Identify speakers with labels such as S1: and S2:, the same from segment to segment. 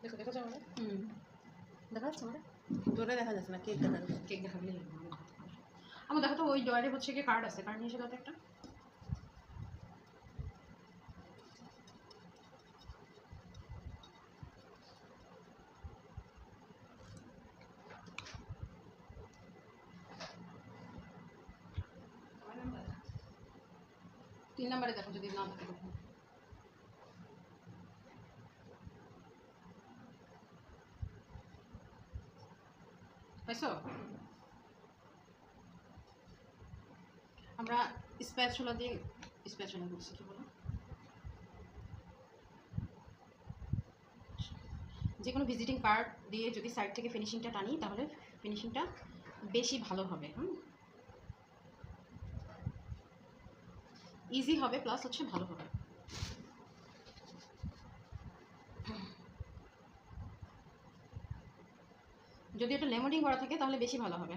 S1: দেখো দেখা যাবে না? দেখা যাচ্ছে আমার?
S2: তোরে দেখা যাচ্ছে না, কেক দেখা যাচ্ছে।
S1: কেক দেখাবি আমার দেখো তো ওই ডয়ারে হচ্ছে কি কার্ড আছে, কার্ড নিয়ে এসে দাও তো একটা। তিন নম্বরে দেখো যদি না থাকে তখন। পাইছো? আমরা স্প্যাচুলা দিয়ে স্প্যাচুলা করছি কি বলো, যে কোনো ভিজিটিং কার্ড দিয়ে যদি সাইড থেকে ফিনিশিংটা টানি তাহলে ফিনিশিংটা বেশি ভালো হবে। ইজি হবে প্লাস হচ্ছে ভালো হবে। যদি এটা লেমনিং করা থাকে তাহলে বেশি ভালো হবে।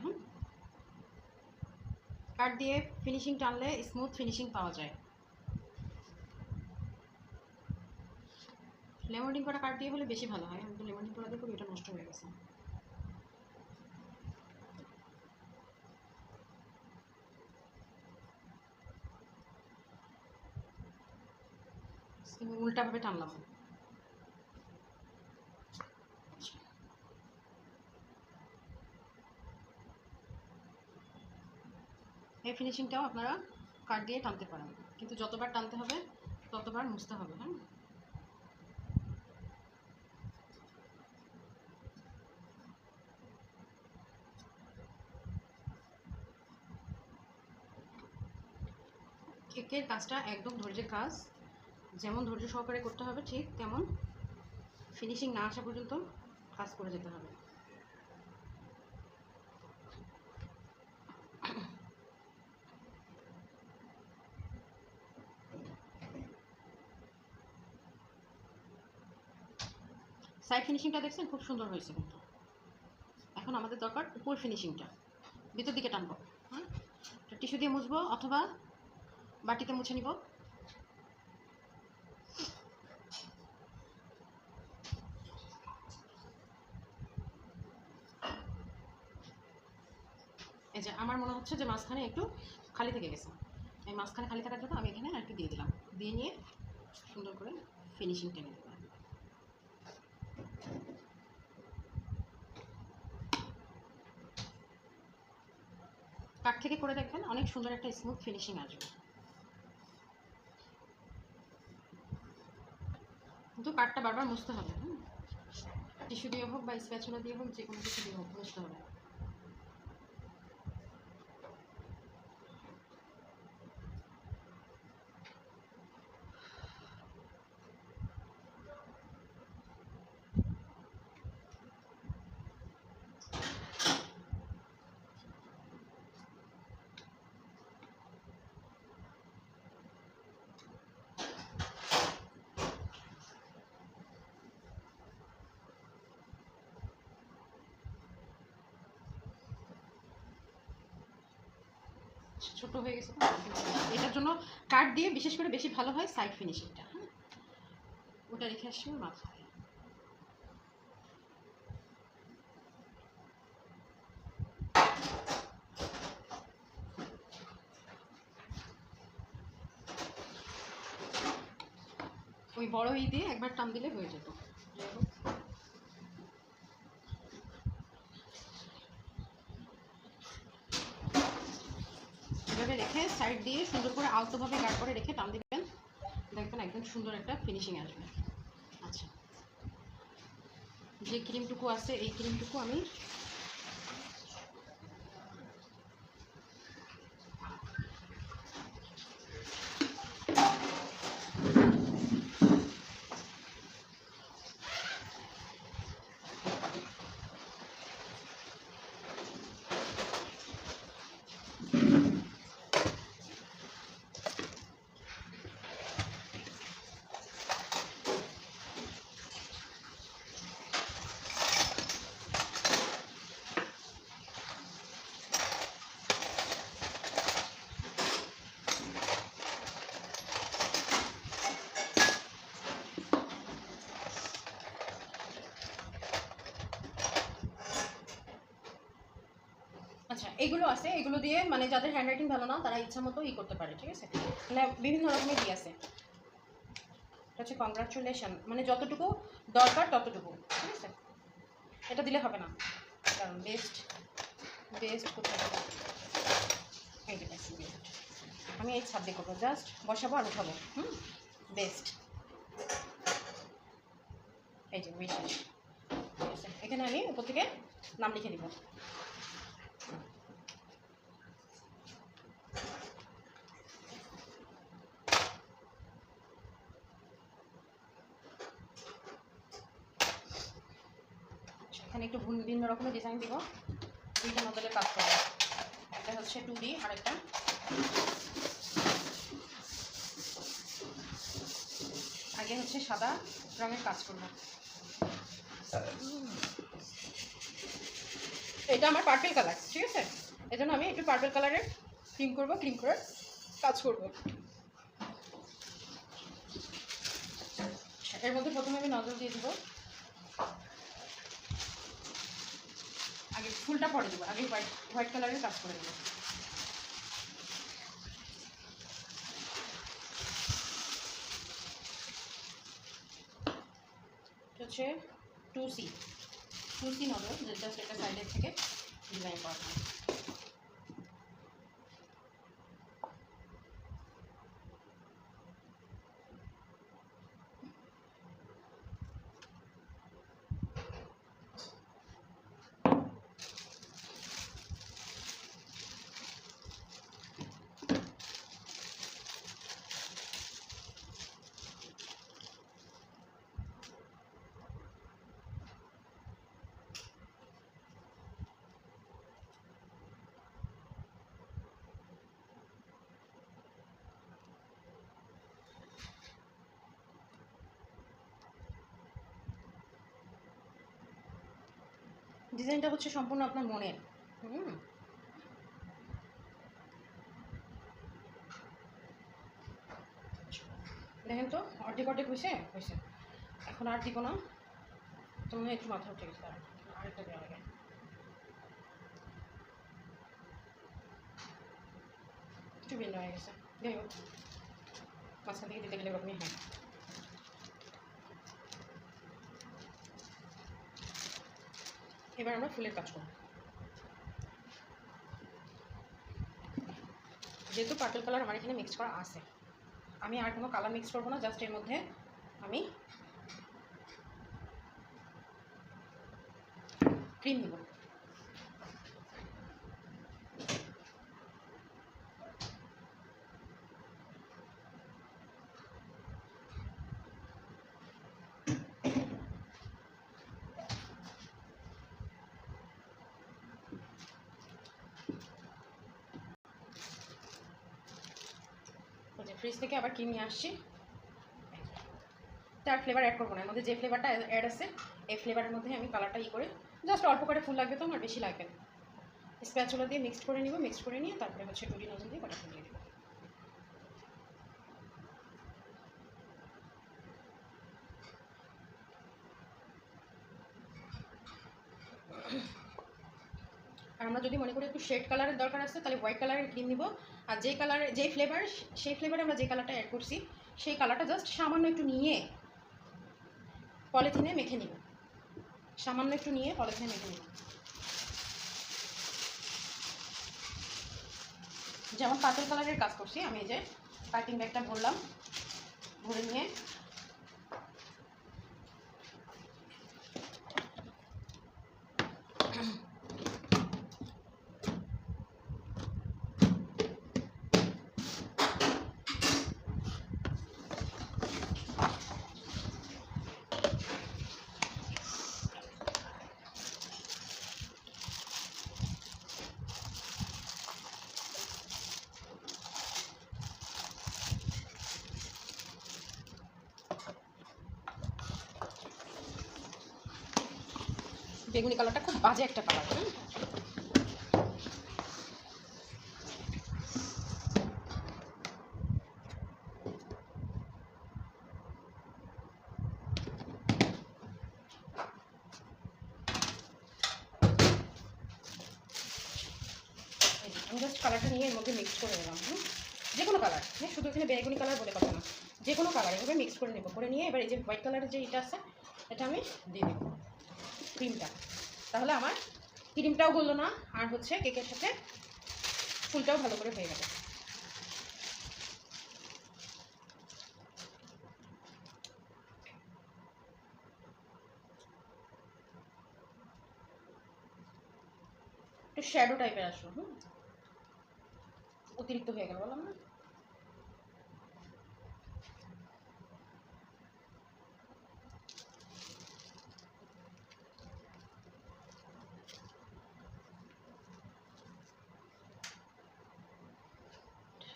S1: কার্ড দিয়ে ফিনিশিং টানলে স্মুথ ফিনিশিং পাওয়া যায়। লেমনিং করা কার্ড দিয়ে হলে বেশি ভালো হয়। আমি তো লেমনিং করা দিয়ে এটা নষ্ট হয়ে গেছে। উল্টাভাবে টানলাম। এই ফিনিশিংটাও আপনারা কার্ড দিয়ে টানতে পারেন, কিন্তু যতবার টানতে হবে ততবার মুছতে হবে। কেকের কাজটা একদম ধৈর্যের কাজ, যেমন ধৈর্য সহকারে করতে হবে ঠিক তেমন ফিনিশিং না আসা পর্যন্ত কাজ করে যেতে হবে। সাইড ফিনিশিংটা দেখছেন খুব সুন্দর হয়েছে, কিন্তু এখন আমাদের দরকার উপর ফিনিশিংটা। ভিতর দিকে টানবো, টিস্যু দিয়ে মুছবো অথবা বাটিতে মুছে নিব। এই যে আমার মনে হচ্ছে যে মাঝখানে একটু খালি থেকে গেছে, এই মাঝখানে খালি থাকার জন্য আমি এখানে একটু দিয়ে দিলাম, দিয়ে নিয়ে সুন্দর করে ফিনিশিং টেনে দেবো। কাঠ থেকে করে দেখবেন অনেক সুন্দর একটা স্মুথ ফিনিশিং আসবে, কিন্তু কাঠটা বারবার মুছতে হবে। টিস্যু দিয়ে হোক বা স্প্যাচুলা দিয়ে হোক, যে কোনো কিছু দিয়ে হোক মুছতে হবে। ছোট হয়ে গেছে, এটার জন্য কাঠ দিয়ে বিশেষ করে বেশি ভালো হয় সাইড ফিনিশিংটা। ওটা রেখে আসছি মাথায়। ওই বড় ই দিয়ে একবার টান দিলে হয়ে যেত। এভাবে রেখে সাইড দিয়ে সুন্দর করে আলতোভাবে গাঢ় করে রেখে টান দিবেন, দেখবেন একদম সুন্দর একটা ফিনিশিং আসবে। আচ্ছা, যে ক্রিমটুকু আছে এই ক্রিমটুকু আমি এগুলো আছে, এগুলো দিয়ে মানে যাদের হ্যান্ডরাইটিং ভালো না তারা ইচ্ছা মতো করতে পারে, ঠিক আছে? মানে বিভিন্ন রকমের দিয়ে আছে। এটা হচ্ছে কংগ্রাচুলেশন, মানে যতটুকু দরকার ততটুকু, ঠিক আছে? এটা দিলে হবে না, কারণ বেস্ট কোথায় এই যে বেস্ট। আমি এই ছাদ দিয়ে করবো, জাস্ট বসাবো আর উঠাবো। বেস্ট, এই যে বিশেষ, ঠিক আছে? এখানে আমি উপর থেকে নাম লিখে দিব। এখানে একটু ভিন্ন রকমের ডিজাইন দিব, দুইটা মডেলের কাজ করবো। একটা হচ্ছে 2D আর একটা আগে হচ্ছে সাদা রঙের কাজ করবো। এটা আমার পার্পল কালার, ঠিক আছে? এই জন্য আমি একটু পার্পল কালারের ক্রিম করবো, ক্রিম করে কাজ করবো। এর মধ্যে প্রথমে আমি নজল দিয়ে দিব, আগে ফুলটা পরে দেবো, আগে হোয়াইট কালারের কাজ করে দেবো। হচ্ছে 2C নজল, জাস্ট একটা সাইডের থেকে ডিজাইন করা হয়। ডিজাইনটা হচ্ছে সম্পূর্ণ আপনার মনের। দেখেন তো অর্ধেক হয়েছে। এখন আর দিব না, তো মনে হয় একটু মাথা উঠে গেছে, আরেকটা দেওয়া লাগে। একটু ভিন্ন হয়ে গেছে, যাই হোক মাঝখান থেকে দিতে গেলে এরকমই হয়। এবার আমরা ফুলের কাজ করব। যেহেতু পার্পল কালার আমার এখানে মিক্স করা আছে, আমি আর কোনো কালার মিক্স করবো না, জাস্ট এর মধ্যে আমি ক্রিম দিব। ফ্রিজ থেকে আবার ক্রিম নিয়ে আসছি, তার ফ্লেভার অ্যাড করবো না, এর মধ্যে যে ফ্লেভারটা অ্যাড আছে এই ফ্লেভারের মধ্যে আমি কালারটা করে জাস্ট অল্প করে ফুল লাগবে, তো আমার বেশি লাগবে না। স্প্যাচুলা দিয়ে মিক্সড করে নিব, মিক্সড করে নিয়ে তারপরে হচ্ছে 2D নজল দিয়ে কটা ফুল দিয়ে দেবো। আর আমরা যদি মনে করি একটু শেড কালারের দরকার আছে তাহলে হোয়াইট কালারের ক্রিম নিব, আর যে কালারের যে ফ্লেভার সেই ফ্লেভারে আমরা যে কালারটা অ্যাড করছি সেই কালারটা জাস্ট সামান্য একটু নিয়ে পলিথিনে মেখে নিব, সামান্য একটু নিয়ে পলিথিনে মেখে নিব। যেমন পার্পল কালারের কাজ করছি আমি, এই যে কাটিং ব্যাগটা ভরলাম, ভরে নিয়ে বেগুনি কালারটা খুব বাজে একটা কালার। জাস্ট কালারটা নিয়ে এর মধ্যে মিক্স করে নিলাম। যে কোনো কালার, হ্যাঁ, শুধু এখানে বেগুনি কালার বলে কথা না, যে কোনো কালার এভাবে মিক্স করে নেব। করে নিয়ে এবার এই যে হোয়াইট কালারের যে এটা আছে এটা আমি দিয়ে দেবো ক্রিমটা। তাহলে আমার ক্রিমটাও গললো না, আর হচ্ছে কেকের সাথে ফুলটাও ভালো করে হয়ে গেল। একটু শ্যাডো টাইপের আসলো, অতিরিক্ত হয়ে গেল বললাম না।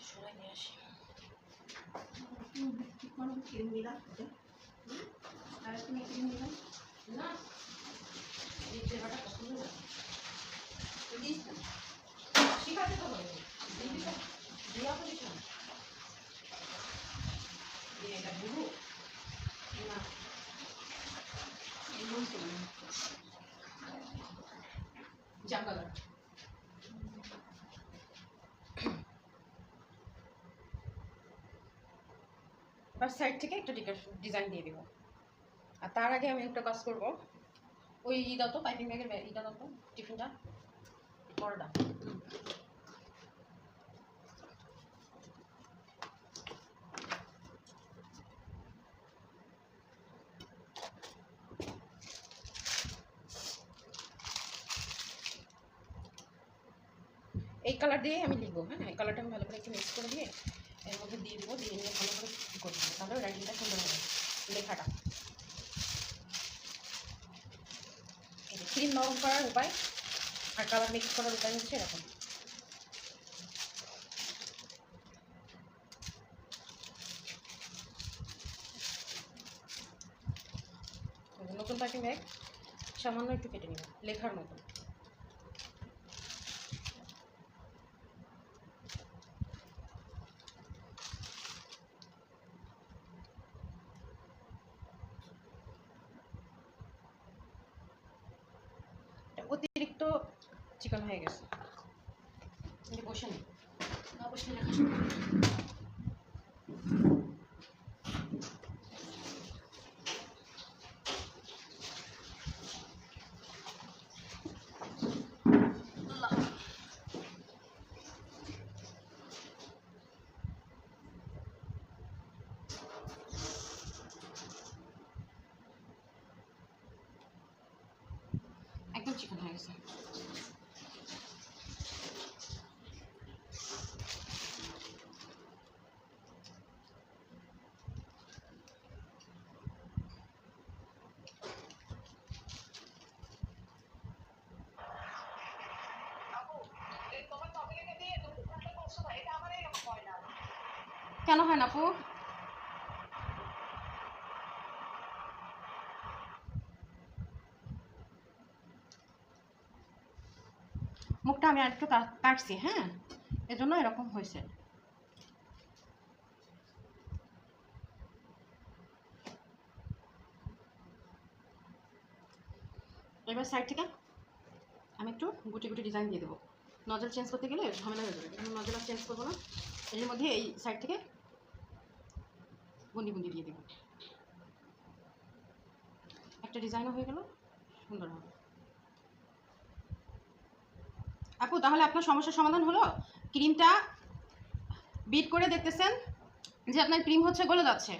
S1: সরাই নিয়ে আসি।
S2: ক্রিম দিলাম আর তুমি ক্রিম দিলাম
S1: না এই ফ্লেভারটা পছন্দ না,
S2: দিস না
S1: শিখাতে তো হবে, দিয়া তো দিস না, এটা বুঝু না জাম কালার। এবার সাইড থেকে একটা ডিজাইন দিয়ে দেবো। আর তার আগে আমি একটা কাজ করবো, ওই দাও তো পাইপিং ব্যাগের ইটা দাও তো, টিফিনটা বড়টা। এই কালার দিয়ে আমি লিখবো, হ্যাঁ, এই কালারটা আমি ভালো করে একটু মিক্স করে দিয়ে এর মধ্যে দিয়ে দেবো, দিয়ে নিয়ে ভালো করে কী করে দেবো, তাহলে রাইটিংটা সুন্দর হবে লেখাটা। এই যে ক্রিম নরম করার উপায় আর কালার মিক্স করার উপায় হচ্ছে এরকম। নতুন পাইপিং ব্যাগ সামান্য একটু কেটে নেব লেখার মতো। অতিরিক্ত চিকন হয়ে গেছে, বসে নেই না, বসে লেখা শুরু করি। একদম চিকন হয়ে গেছে। কেন হয় না আপু? মুখটা আমি আরেকটু কাটছি, হ্যাঁ, এজন্য এরকম হয়েছে। এবার সাইড থেকে আমি একটু গুটি গুটি ডিজাইন দিয়ে দেবো। নজল চেঞ্জ করতে গেলে ঝামেলা হয়ে যাবে, এখানে নজল আর চেঞ্জ করবো না, এর মধ্যে এই সাইড থেকে বুন্দি বুন্দি দিয়ে দেবো, একটা ডিজাইনও হয়ে গেল, সুন্দর হবে। আপু তাহলে আপনার সমস্যার সমাধান হলো, ক্রিমটা বিট করে দেখতেছেন যে আপনার ক্রিম হচ্ছে গলে যাচ্ছে,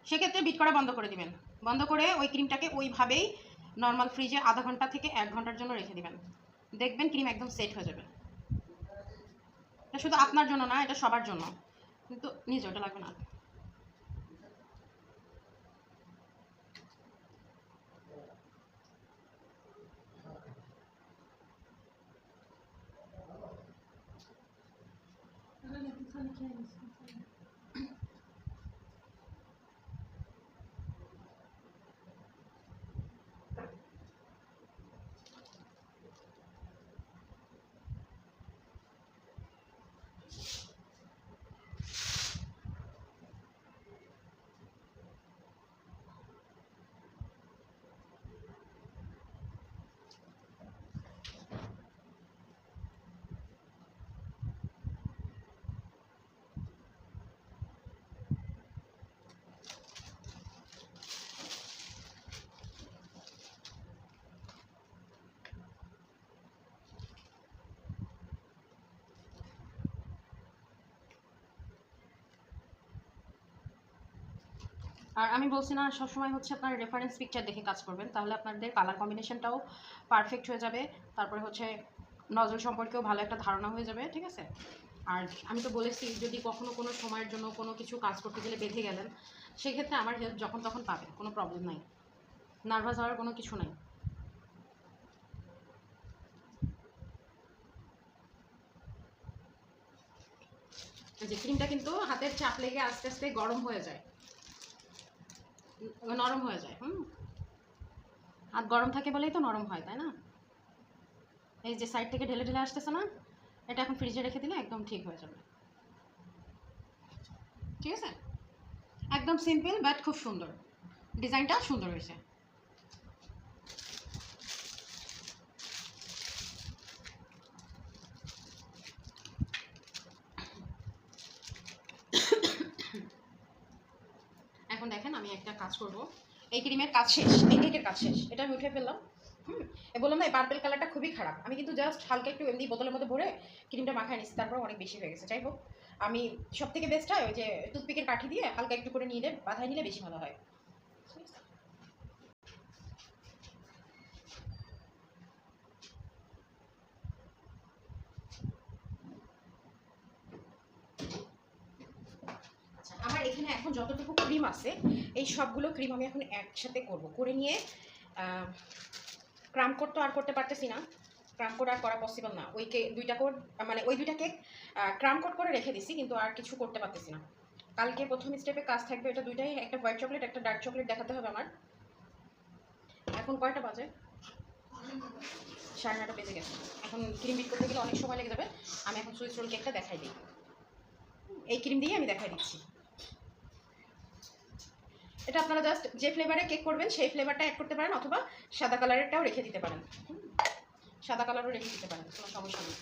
S1: সেক্ষেত্রে বিট করা বন্ধ করে দিবেন। বন্ধ করে ওই ক্রিমটাকে ওইভাবেই নর্মাল ফ্রিজে আধা ঘন্টা থেকে 1 ঘন্টার জন্য রেখে দিবেন, দেখবেন ক্রিম একদম সেট হয়ে যাবে। এটা শুধু আপনার জন্য না, এটা সবার জন্য, কিন্তু নিজে ওটা লাগবে না। আর আমি বলছি না সবসময় হচ্ছে আপনার রেফারেন্স পিকচার দেখে কাজ করবেন, তাহলে আপনাদের কালার কম্বিনেশনটাও পারফেক্ট হয়ে যাবে, তারপরে হচ্ছে নজল সম্পর্কেও ভালো একটা ধারণা হয়ে যাবে, ঠিক আছে। আর আমি তো বলেছি যদি কখনো কোনো সময়ের জন্য কোনো কিছু কাজ করতে গেলে বেঁধে গেলেন, সেক্ষেত্রে আমার হেল্প যখন তখন পাবেন, কোনো প্রবলেম নাই, নার্ভাস হওয়ার কোনো কিছু নাই। যে ক্রিমটা কিন্তু হাতের চাপ লেগে আস্তে আস্তে গরম হয়ে যায়, নরম হয়ে যায়। হাত গরম থাকে বলেই তো নরম হয়, তাই না? এই যে সাইড থেকে ঢেলে ঢেলে আসতেছে না, এটা এখন ফ্রিজে রেখে দিলে একদম ঠিক হয়ে যাবে, ঠিক আছে। একদম সিম্পল বাট খুব সুন্দর, ডিজাইনটা সুন্দর হয়েছে। এখন দেখেন আমি একটা কাজ করব, এই ক্রিমের কাজ শেষ, এই কেকের কাজ শেষ, এটা আমি উঠে ফেললাম। বললাম না এই পার্পেল কালারটা খুবই খারাপ, আমি কিন্তু জাস্ট হালকা একটু এমনি বোতলের মধ্যে ভরে ক্রিমটা মাখায় নিচ্ছি, তারপর অনেক বেশি হয়ে গেছে। যাই হোক, আমি সব থেকে বেস্ট হয় ওই যে টুথপিকের কাঠি দিয়ে হালকা একটু করে নিয়ে বাঁধায় নিলে বেশি ভালো হয়। আচ্ছা, আমার এখানে এখন যতটুকু ক্রিম আছে এই সবগুলো ক্রিম আমি এখন একসাথে করব, করে নিয়ে ক্রাম কোড তো আর করতে পারতেছি না, ক্রাম কোড আর করা পসিবল না। ওই দুইটা কোড মানে ওই দুইটা কেক ক্রাম কোড করে রেখে দিছি, কিন্তু আর কিছু করতে পারতেছি না। কালকে প্রথম স্টেপে কাজ থাকবে এটা দুইটাই, একটা হোয়াইট চকলেট একটা ডার্ক চকলেট দেখাতে হবে আমার। এখন কয়টা বাজে? 9:30 বেজে গেছে। এখন ক্রিম বিট করতে গেলে অনেক সময় লেগে যাবে, আমি এখন সুইস রোল কেকটা দেখাই দিই, এই ক্রিম দিয়ে আমি দেখাই দিচ্ছি। এটা আপনারা জাস্ট যে ফ্লেভারে কেক করবেন সেই ফ্লেভারটা অ্যাড করতে পারেন, অথবা সাদা কালারেরটাও রেখে দিতে পারেন, সাদা কালারও রেখে দিতে পারেন, কোনো সমস্যা নেই।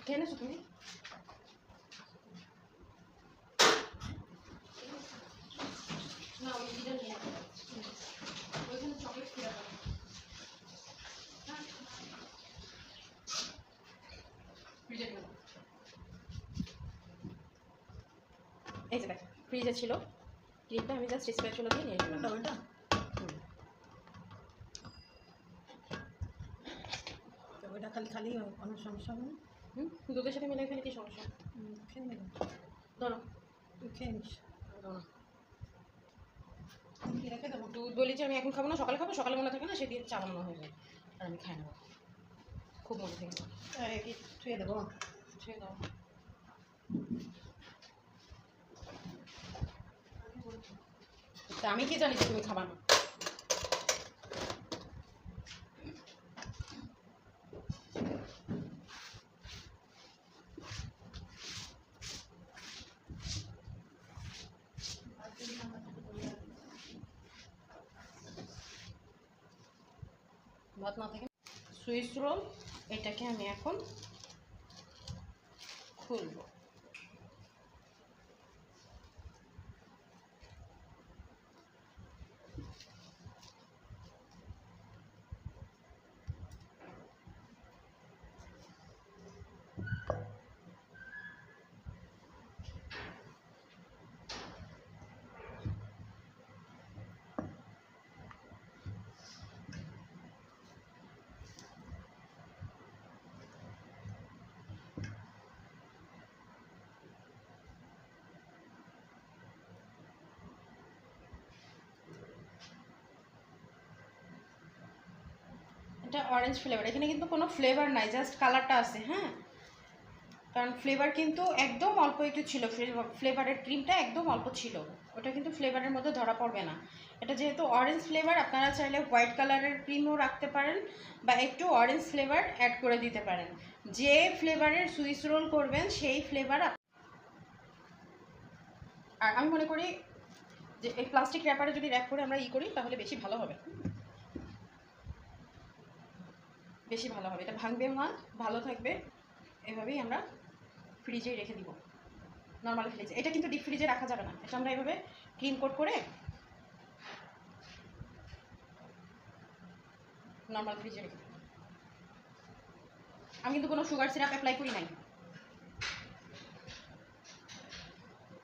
S1: খেয়ে নেছো তুমি? না ওই দিটা নিয়ে ওইখানে চকলেট খেয়ে এই যে দেখো ফ্রিজে ছিল ক্রিমটা, আমি জাস্ট স্প্যাচুলা দিয়ে নিয়ে নিলাম।
S2: ওটা ওটা খালি খালি কোনো সমস্যা হবে না।
S1: দুধের সাথে মিলে খেলে কি সমস্যা?
S2: খেয়ে নেবে,
S1: ধরো
S2: তুই খেয়ে নিস।
S1: ধরো
S2: কি রেখে দেবো?
S1: দুধ বলি যে আমি এখন খাবো না, সকালে খাবো, সকালে মনে থাকে না সে দিয়ে চা বানানো হয়ে যায়, আর আমি খাই নেবো, খুব মনে থাকে।
S2: কি ছুঁয়ে দেবো?
S1: ছুঁয়ে দাও। তা আমি কি জানি যে তুমি খাবা না? ভাত না থাকে সুইস রোল, এটাকে আমি এখন খুলবো। এটা অরেঞ্জ ফ্লেভার, এখানে কিন্তু কোনো ফ্লেভার নাই, জাস্ট কালারটা আছে। হ্যাঁ, কারণ ফ্লেভার কিন্তু একদম অল্প একটু ছিল, ফ্লেভারের ক্রিমটা একদম অল্প ছিল, ওটা কিন্তু ফ্লেভারের মধ্যে ধরা পড়বে না। এটা যেহেতু অরেঞ্জ ফ্লেভার, আপনারা চাইলে হোয়াইট কালারের ক্রিমও রাখতে পারেন বা একটু অরেঞ্জ ফ্লেভার অ্যাড করে দিতে পারেন। যে ফ্লেভারের সুইস রোল করবেন সেই ফ্লেভার। আর আমি মনে করি যে এই প্লাস্টিক র্যাপারে যদি র্যাপ করে আমরা করি তাহলে বেশি ভালো হবে, বেশি ভালো হবে, এটা ভাঙবেও না, ভালো থাকবে। এভাবেই আমরা ফ্রিজেই রেখে দিব, নর্মাল ফ্রিজে। এটা কিন্তু ডিপ ফ্রিজে রাখা যাবে না, এটা আমরা এভাবে ক্রিম কোট করে নর্মাল ফ্রিজে রেখে দিব। আমি কিন্তু কোনো সুগার সিরাপ অ্যাপ্লাই করি নাই,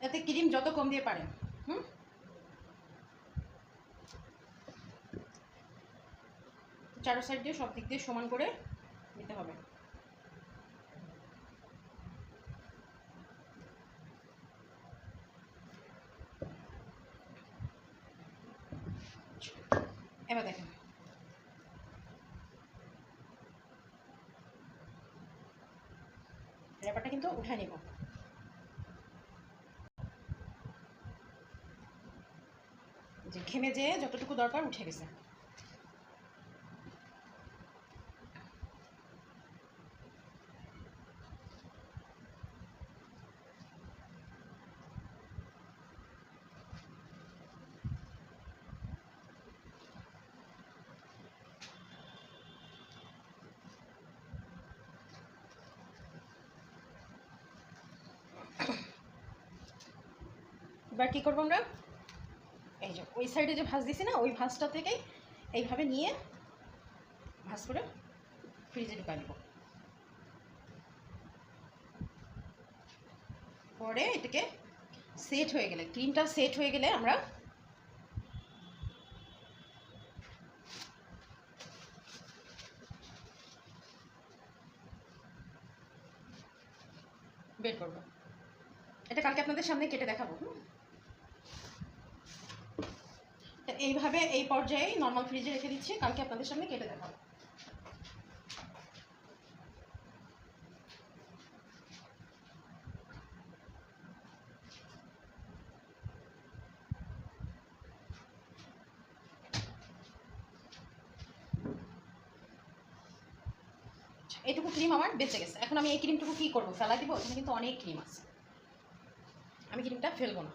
S1: এতে ক্রিম যত কম দিয়ে পারেন চারো সাইড দিয়ে সব দিক দিয়ে সমান করে নিতে হবে। এবার দেখেন র্যাপারটা কিন্তু উঠায় নিব। যে ঘেমে যেয়ে যতটুকু দরকার উঠে গেছে। এবার কী করবো আমরা, এই যে ওই সাইডে যে ভাঁজ দিছি না, ওই ভাঁজটা থেকেই এইভাবে নিয়ে ভাঁজ করে ফ্রিজে ঢুকাই নেব। পরে এটাকে সেট হয়ে গেলে, ক্রিমটা সেট হয়ে গেলে আমরা বের করবো। এটা কালকে আপনাদের সামনে কেটে দেখাবো। এইভাবে এই পর্যায়ে নর্মাল ফ্রিজে রেখে দিচ্ছি, কালকে আপনাদের সামনে কেটে দেখাবো। এইটুকু ক্রিম আমার বেঁচে গেছে। এখন আমি এই ক্রিমটুকু কী করবো, ফেলা দিব? এখানে কিন্তু অনেক ক্রিম আছে, আমি ক্রিমটা ফেলবো না।